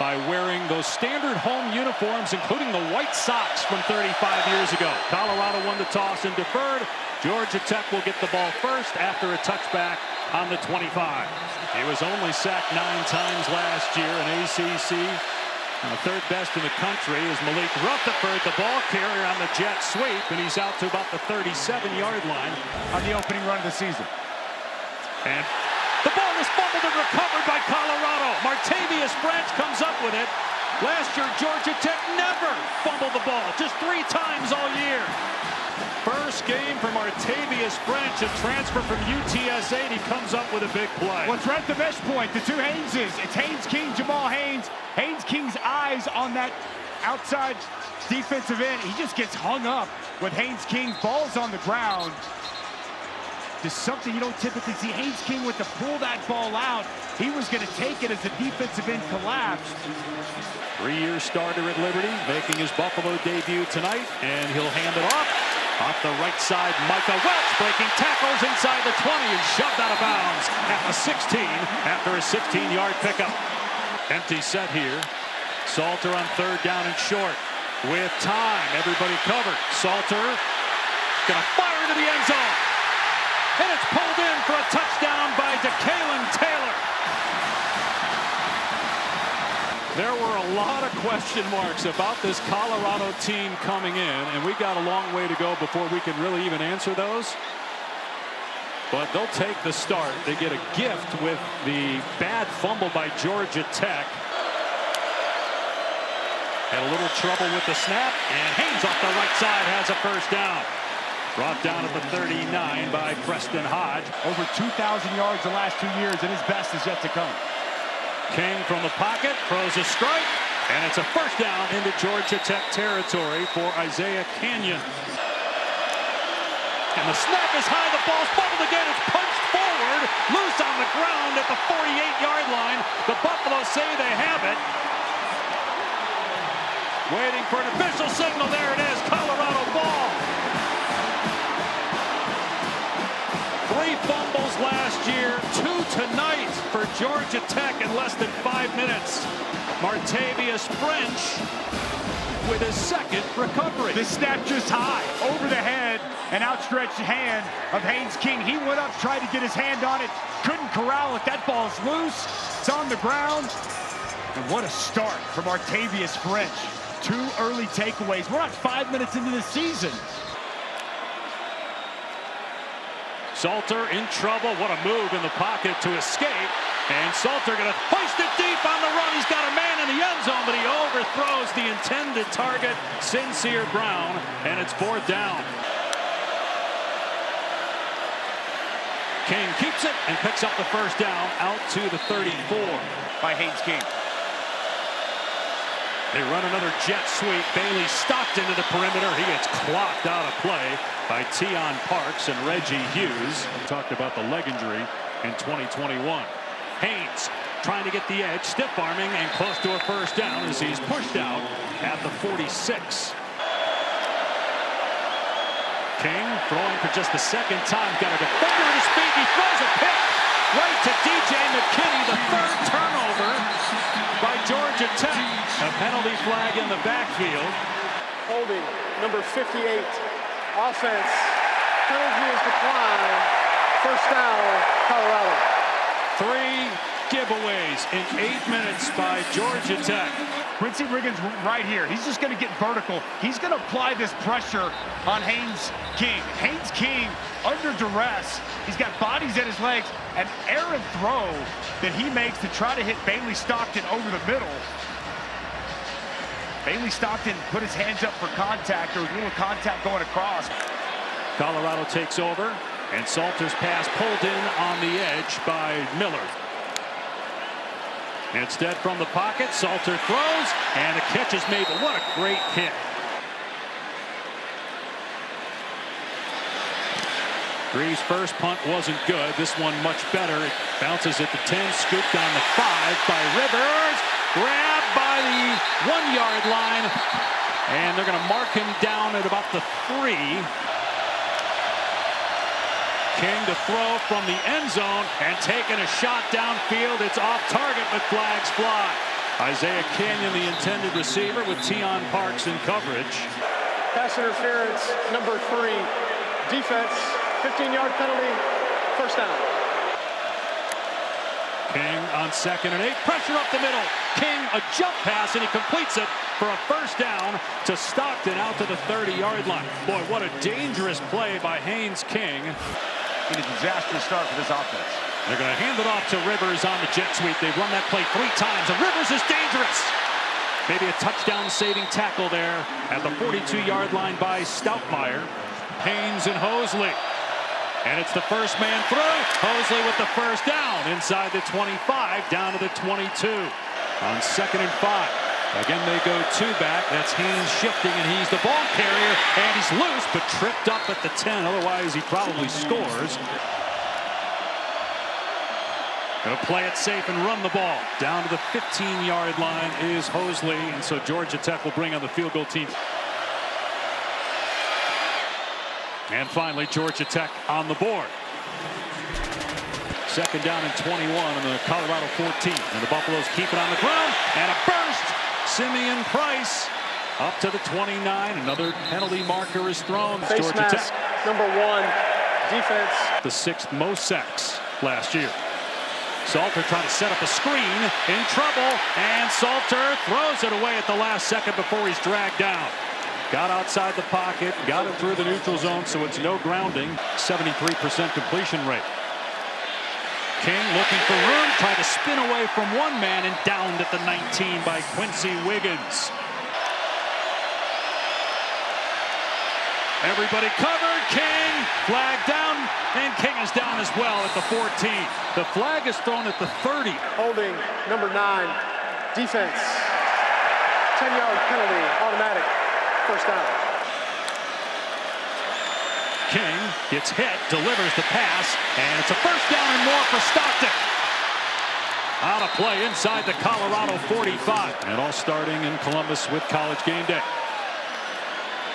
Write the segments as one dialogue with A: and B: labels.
A: by wearing those standard home uniforms, including the white socks from 35 years ago. Colorado won the toss and deferred. Georgia Tech will get the ball first after a touchback on the 25. He was only sacked 9 times last year in ACC. Third best in the country is Malik Rutherford, the ball carrier on the jet sweep, and he's out to about the 37-yard line
B: on the opening run of the season.
A: And the ball is fumbled and recovered by Colorado. Martavius Branch comes up with it. Last year, Georgia Tech never fumbled the ball, just 3 times all year. First game for Martavius Branch, a transfer from UTSA, and he comes up with a big play.
B: Well, Trent, the mesh point, the two Hayneses. It's Haynes King, Jamal Haynes. Haynes King's eyes on that outside defensive end. He just gets hung up with Haynes King. Ball's on the ground. Just something you don't typically see. Haynes King with to pull that ball out. He was going to take it as the defensive end collapsed.
A: 3-year starter at Liberty, making his Buffalo debut tonight, and he'll hand it off. Off the right side, Micah Welch breaking tackles inside the 20 and shoved out of bounds at the 16 after a 16-yard pickup. Empty set here. Salter on 3rd down and short. With time, everybody covered. Salter gonna fire to the end zone. And it's pulled in for a touchdown by DeKalen Taylor. There were a lot of question marks about this Colorado team coming in, and we got a long way to go before we can really even answer those. But they'll take the start. They get a gift with the bad fumble by Georgia Tech. Had a little trouble with the snap, and Haynes off the right side has a first down. Brought down at the 39 by Preston Hodge.
B: Over 2,000 yards the last 2 years, and his best is yet to come.
A: King from the pocket, throws a strike, and it's a first down into Georgia Tech territory for Isaiah Canyon. And the snap is high, the ball's fumbled again, it's punched forward, loose on the ground at the 48-yard line. The Buffalo say they have it. Waiting for an official signal, there it is, Colorado ball. 3 fumbles last year, 2 tonight for Georgia Tech in less than 5 minutes. Martavius Branch with his 2nd recovery.
B: This snap just high, over the head, an outstretched hand of Haynes King. He went up, tried to get his hand on it, couldn't corral it. That ball's loose, it's on the ground. And what a start from Martavius Branch. 2 early takeaways. We're not 5 minutes into the season.
A: Salter in trouble. What a move in the pocket to escape. And Salter going to hoist it deep on the run. He's got a man in the end zone, but he overthrows the intended target, Sincere Brown, and it's 4th down. King keeps it and picks up the first down out to the 34
B: by Haynes King.
A: They run another jet sweep. Bailey Stockton to the perimeter. He gets clocked out of play by Tion Parks and Reggie Hughes. We talked about the leg injury in 2021. Haynes trying to get the edge, stiff arming, and close to a first down as he's pushed out at the 46. King throwing for just the 2nd time. Got a defender at his feet. He throws a pick right to DJ McKinney. The 3rd turnover by Georgia Tech. A penalty flag in the backfield.
C: Holding number 58. Offense. Penalty is declined. First down, Colorado.
A: 3 giveaways in 8 minutes by Georgia Tech.
B: Quincy Riggins right here. He's just going to get vertical. He's going to apply this pressure on Haynes King. Haynes King under duress. He's got bodies at his legs. An errant throw that he makes to try to hit Bailey Stockton over the middle. Bailey Stockton put his hands up for contact. There was a little contact going across.
A: Colorado takes over, and Salter's pass pulled in on the edge by Miller. Instead, from the pocket, Salter throws, and the catch is made. But what a great hit. Greaves' first punt wasn't good. This one much better. It bounces at the 10, scooped on the 5 by Rivers. Grabbed by the 1-yard line, and they're going to mark him down at about the 3. King to throw from the end zone and taking a shot downfield. It's off target, but flags fly. Isaiah Canyon, the intended receiver, with Tion Parks in coverage.
C: Pass interference, number 3. Defense, 15-yard penalty, first down.
A: King on 2nd and 8. Pressure up the middle. King, a jump pass, and he completes it for a first down to Stockton out to the 30-yard line. Boy, what a dangerous play by Haynes King.
B: In a disastrous start for this offense.
A: They're going to hand it off to Rivers on the jet sweep. They've run that play 3 times, and Rivers is dangerous. Maybe a touchdown-saving tackle there at the 42-yard line by Stoutmeyer. Haynes and Hosley. And it's the first man through. Hosley with the first down inside the 25, down to the 22. On 2nd and 5. Again, they go 2 back. That's Haynes shifting, and he's the ball carrier. And he's loose, but tripped up at the 10. Otherwise, he probably scores. Going to play it safe and run the ball. Down to the 15-yard line is Hosley. And so Georgia Tech will bring on the field goal team. And finally, Georgia Tech on the board. 2nd down and 21 on the Colorado 14. And the Buffaloes keep it on the ground. And a burst. Simeon Price up to the 29. Another penalty marker is thrown.
C: Face
A: Georgia
C: mask,
A: Tech.
C: number 1. Defense.
A: The 6th most sacks last year. Salter trying to set up a screen, in trouble, and Salter throws it away at the last second before he's dragged down. Got outside the pocket, got it through the neutral zone, so it's no grounding. 73% completion rate. King looking for room, tried to spin away from one man and downed at the 19 by Quincy Wiggins. Everybody covered. King flag down, and King is down as well at the 14. The flag is thrown at the 30.
C: Holding, number 9. Defense. 10-yard penalty, automatic. First down.
A: King gets hit, delivers the pass, and it's a first down and more for Stockton. Out of play inside the Colorado 45. And all starting in Columbus with College Game Day.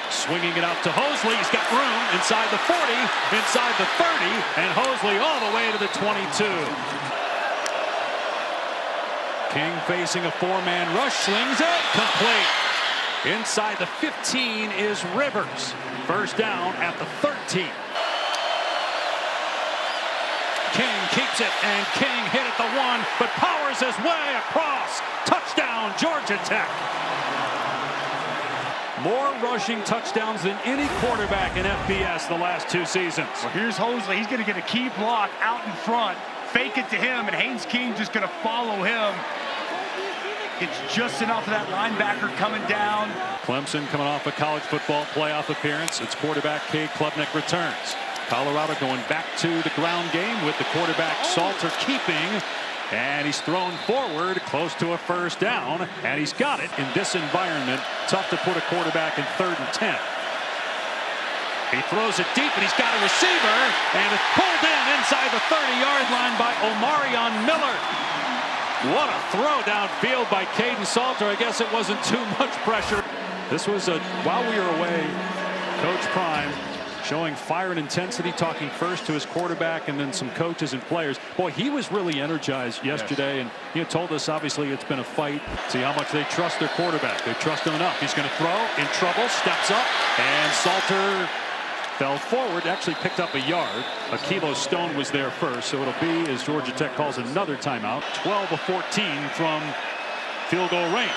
A: Swinging it out to Hosley. He's got room inside the 40, inside the 30, and Hosley all the way to the 22. King facing a 4-man rush, slings it, complete. Inside the 15 is Rivers. First down at the 13. King keeps it, and King hit at the 1, but powers his way across. Touchdown, Georgia Tech. More rushing touchdowns than any quarterback in FBS the last 2 seasons.
B: Well, here's Hosley. He's going to get a key block out in front. Fake it to him, and Haynes King just going to follow him. It's just enough of that linebacker coming down.
A: Clemson coming off a college football playoff appearance. Its quarterback, Cade Klubnik, returns. Colorado going back to the ground game with the quarterback Salter keeping. And he's thrown forward close to a first down. And he's got it in this environment. Tough to put a quarterback in 3rd and 10. He throws it deep, and he's got a receiver. And it's pulled in inside the 30-yard line by Omarion Miller. What a throw downfield by Caden Salter. I guess it wasn't too much pressure. This was while we were away, Coach Prime showing fire and intensity, talking first to his quarterback and then some coaches and players. Boy, he was really energized yesterday, and he had told us, obviously, it's been a fight. See how much they trust their quarterback. They trust him enough. He's going to throw, in trouble, steps up, and Salter fell forward, actually picked up a yard. Akilo Stone was there first, so it'll be, as Georgia Tech calls another timeout, 12 of 14 from field goal range.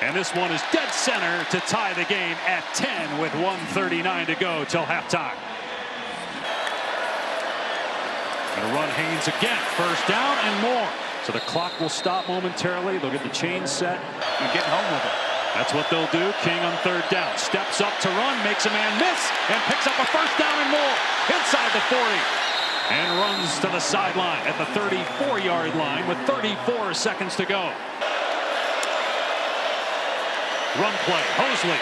A: And this one is dead center to tie the game at 10 with 1:39 to go till halftime. Gonna run Haynes again, first down and more. So the clock will stop momentarily. They'll get the chain set
B: And get home with it.
A: That's what they'll do. King on 3rd down. Steps up to run, makes a man miss, and picks up a first down and more inside the 40. And runs to the sideline at the 34-yard line with 34 seconds to go. Run play. Hosley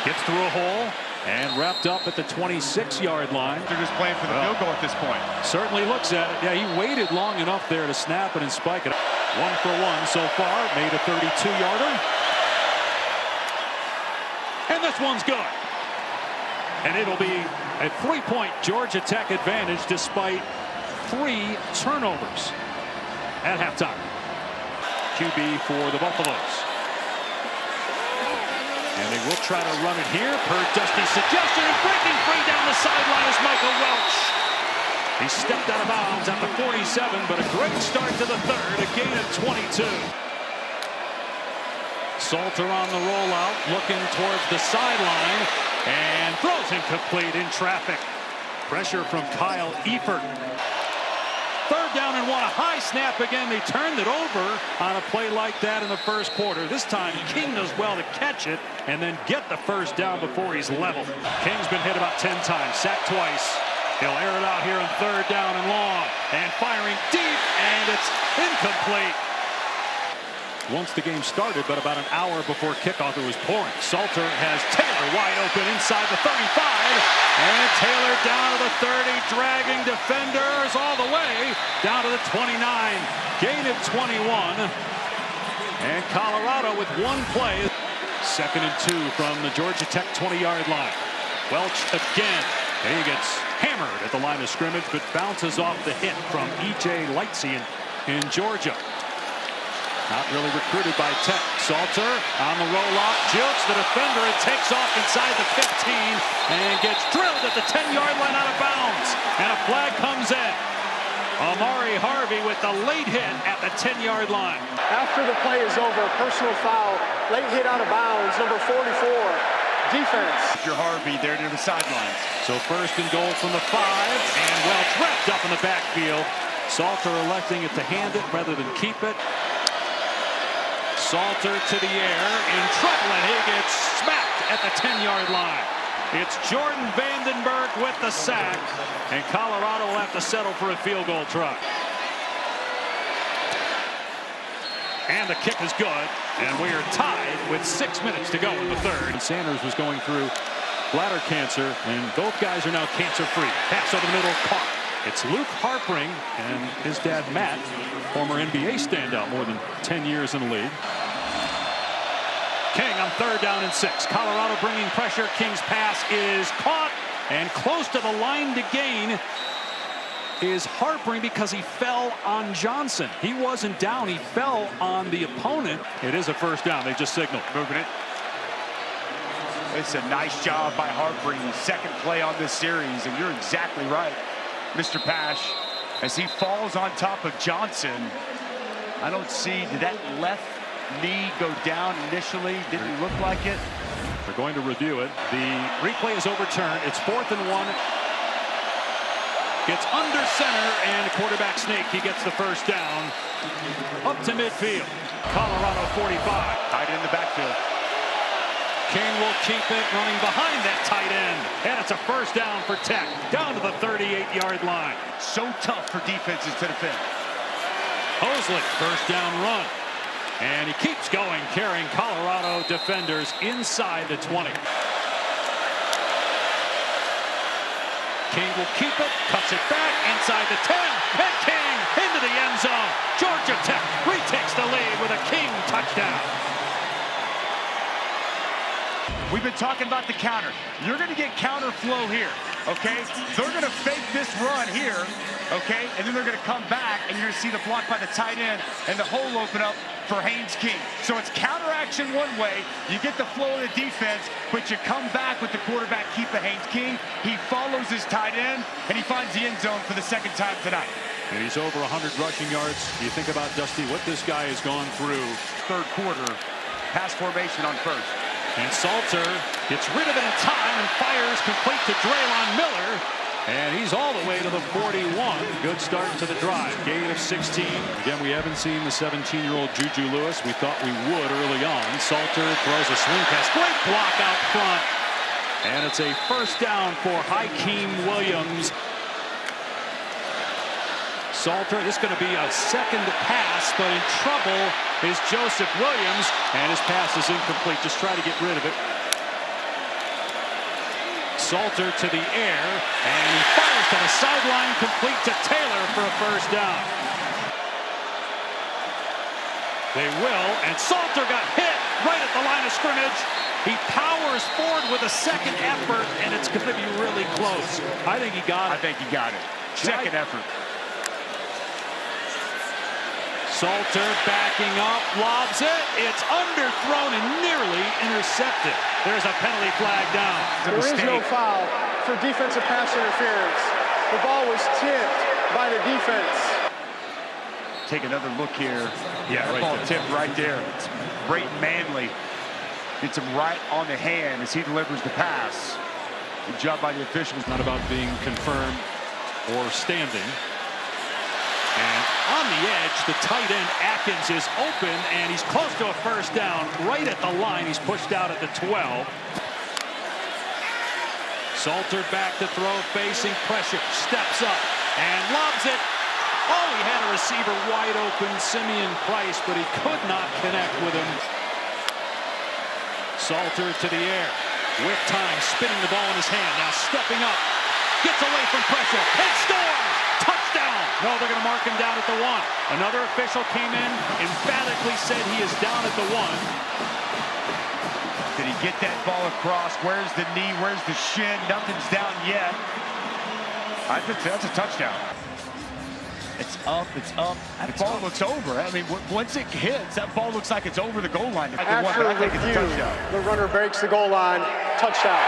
A: gets through a hole and wrapped up at the 26-yard line.
B: They're just playing for the field goal at this point.
A: Certainly looks at it. Yeah, he waited long enough there to snap it and spike it. 1 for 1 so far. Made a 32-yarder. And this one's good. And it'll be a 3-point Georgia Tech advantage despite 3 turnovers at halftime. QB for the Buffaloes. And they will try to run it here per Dusty's suggestion. And breaking free down the sideline is Michael Welch. He stepped out of bounds at the 47, but a great start to the third, a gain of 22. Salter on the rollout, looking towards the sideline, and throws incomplete in traffic. Pressure from Kyle Eifert. Third down and 1, a high snap again. They turned it over on a play like that in the first quarter. This time, King does well to catch it and then get the first down before he's leveled. King's been hit about 10 times, sacked twice. He'll air it out here on third down and long. And firing deep, and it's incomplete. Once the game started, but about an hour before kickoff, it was pouring. Salter has Taylor wide open inside the 35. And Taylor down to the 30, dragging defenders all the way down to the 29. Gain of 21. And Colorado with one play. 2nd and 2 from the Georgia Tech 20-yard line. Welch again. He gets hammered at the line of scrimmage, but bounces off the hit from E.J. Lightsey in Georgia. Not really recruited by Tech. Salter on the rollout, jukes the defender and takes off inside the 15 and gets drilled at the 10-yard line out of bounds. And a flag comes in. Amari Harvey with the late hit at the 10-yard line.
C: After the play is over, personal foul, late hit out of bounds, number 44, defense.
B: After Harvey there near the sidelines.
A: So 1st and goal from the 5, and Welch wrapped up in the backfield. Salter electing it to hand it rather than keep it. Salter to the air, in trouble, and he gets smacked at the 10-yard line. It's Jordan Vandenberg with the sack, and Colorado will have to settle for a field goal try. And the kick is good, and we are tied with 6 minutes to go in the third. And Sanders was going through bladder cancer, and both guys are now cancer-free. Pass over the middle, caught. It's Luke Harpring and his dad, Matt, former NBA standout, more than 10 years in the league. King on 3rd down and 6. Colorado bringing pressure. King's pass is caught, and close to the line to gain is Harpring because he fell on Johnson. He wasn't down. He fell on the opponent. It is a 1st down. They just signaled.
B: Moving it. It's a nice job by Harpring. 2nd play on this series, and you're exactly right, Mr. Pash, as he falls on top of Johnson. I don't see, did that left knee go down initially? Didn't look like it.
A: They're going to review it. The replay is overturned. It's 4th and 1. Gets under center, and quarterback sneak. He gets the 1st down up to midfield. Colorado 45.
B: Tight in the backfield.
A: King will keep it, running behind that tight end. And it's a 1st down for Tech, down to the 38-yard line.
B: So tough for defenses to defend.
A: Hosley, 1st down run. And he keeps going, carrying Colorado defenders inside the 20. King will keep it, cuts it back inside the 10, and King into the end zone. Georgia Tech retakes the lead with a King touchdown.
B: We've been talking about the counter. You're going to get counter flow here, okay? They're going to fake this run here, okay? And then they're going to come back, and you're going to see the block by the tight end and the hole open up for Haynes King. So it's counter action one way. You get the flow of the defense, but you come back with the quarterback keeper Haynes King. He follows his tight end, and he finds the end zone for the 2nd time tonight.
A: And he's over 100 rushing yards. You think about, Dusty, what this guy has gone through.
B: 3rd quarter, pass formation on 1st.
A: And Salter gets rid of it in time and fires complete to Draylon Miller. And he's all the way to the 41. Good start to the drive. Gain of 16. Again, we haven't seen the 17-year-old Juju Lewis. We thought we would early on. Salter throws a swing pass. Great block out front. And it's a 1st down for Hakeem Williams. Salter, this is going to be a 2nd pass, but in trouble is Joseph Williams, and his pass is incomplete. Just try to get rid of it. Salter to the air, and he fires to the sideline, complete to Taylor for a 1st down. They will, and Salter got hit right at the line of scrimmage. He powers forward with a 2nd effort, and it's going to be really close. I think he got it.
B: I think he got it. 2nd effort.
A: Salter backing up, lobs it. It's underthrown and nearly intercepted. There's a penalty flag down.
C: There is no foul for defensive pass interference. The ball was tipped by the defense.
B: Take another look here.
A: Yeah, right
B: ball
A: there.
B: tipped right there. It's Brayton Manley. Gets him right on the hand as he delivers the pass. Good job by the officials.
A: Not about being confirmed or standing. And on the edge, the tight end Atkins is open, and he's close to a first down. Right at the line, he's pushed out at the 12. Salter back to throw, facing pressure, steps up and lobs it. Oh, he had a receiver wide open, Simeon Price, but he could not connect with him. Salter to the air, with time, spinning the ball in his hand, now stepping up, gets away from pressure, and scores! Touchdown! No, they're going to mark him down at the 1. Another official came in, emphatically said he is down at the 1.
B: Did he get that ball across? Where's the knee? Where's the shin? Nothing's down yet. I think that's a touchdown. It's up, it's up. That ball looks over. I mean, once it hits, that ball looks like it's over the goal line.
C: After
B: I think it's a
C: review,
B: touchdown.
C: the runner breaks the goal line. Touchdown.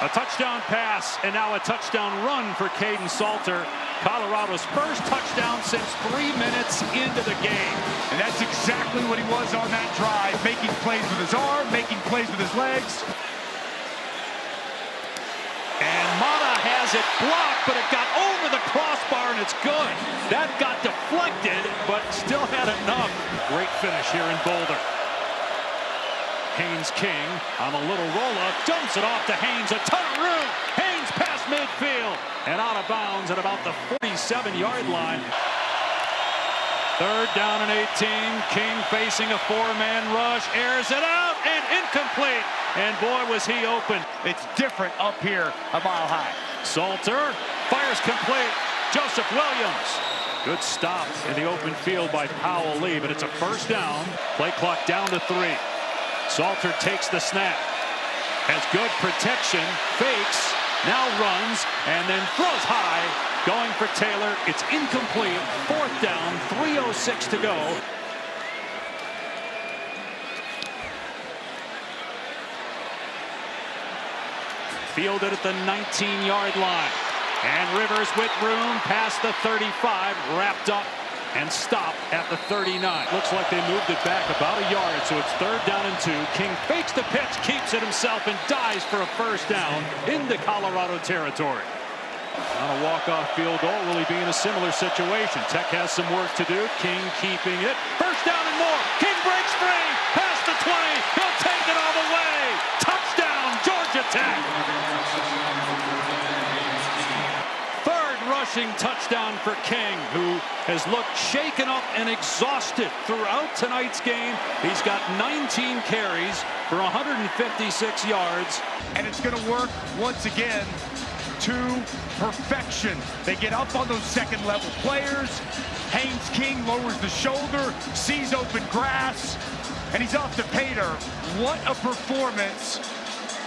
A: A touchdown pass, and now a touchdown run for Caden Salter. Colorado's first touchdown since 3 minutes into the game.
B: And that's exactly what he was on that drive, making plays with his arm, making plays with his legs.
A: And Mata has it blocked, but it got over the crossbar, and it's good. That got deflected, but still had enough. Great finish here in Boulder. Haynes King on a little roll-up, dumps it off to Haynes, a ton of room. Haynes past midfield and out of bounds at about the 47-yard line. Third down and 18. King facing a 4-man rush, airs it out and incomplete. And boy, was he open.
B: It's different up here a mile high.
A: Salter fires complete. Joseph Williams. Good stop in the open field by Powell Lee, but it's a first down. Play clock down to 3. Salter takes the snap, has good protection, fakes, now runs, and then throws high, going for Taylor. It's incomplete. 4th down, 3:06 to go. Fielded at the 19-yard line. And Rivers with room past the 35, wrapped up and stopped at the 39. Looks like they moved it back about a yard, so it's 3rd down and 2. King fakes the pitch, keeps it himself, and dives for a first down into Colorado territory. On a walk-off field goal, will he be in a similar situation? Tech has some work to do. King keeping it. First down and more. King breaks free, past the 20. He'll take it all the way. Touchdown, Georgia Tech. Rushing touchdown for King, who has looked shaken up and exhausted throughout tonight's game. He's got 19 carries for 156 yards.
B: And it's going to work once again to perfection. They get up on those second-level players. Haynes King lowers the shoulder, sees open grass, and he's off to Pater. What a performance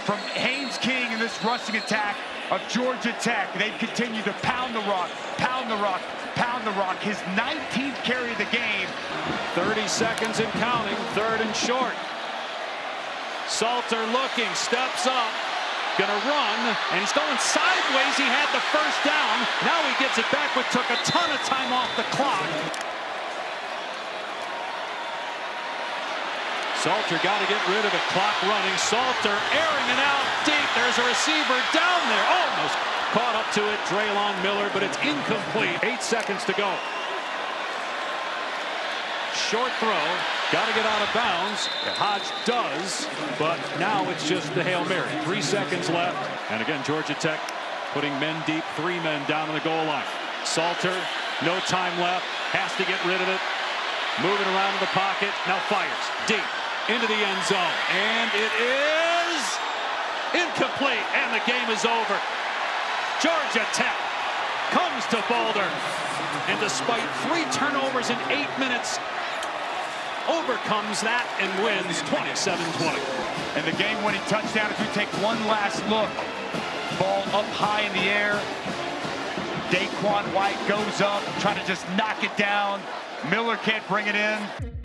B: from Haynes King in this rushing attack of Georgia Tech. They've continued to pound the rock, pound the rock, pound the rock. His 19th carry of the game.
A: 30 seconds and counting, 3rd and short. Salter looking, steps up, gonna run, and he's going sideways. He had the first down. Now he gets it back, but took a ton of time off the clock. Salter got to get rid of it. Clock running. Salter airing it out deep. There's a receiver down there. Almost caught up to it. Draylon Miller, but it's incomplete. 8 seconds to go. Short throw. Got to get out of bounds. Hodge does, but now it's just the Hail Mary. 3 seconds left. And again, Georgia Tech putting men deep. 3 men down to the goal line. Salter, no time left. Has to get rid of it. Moving around in the pocket. Now fires. Deep. Into the end zone, and it is incomplete, and the game is over. Georgia Tech comes to Boulder, and despite 3 turnovers in 8 minutes, overcomes that and wins 27-20.
B: And the game-winning touchdown, as we take one last look, ball up high in the air, Daquan White goes up, trying to just knock it down. Miller can't bring it in.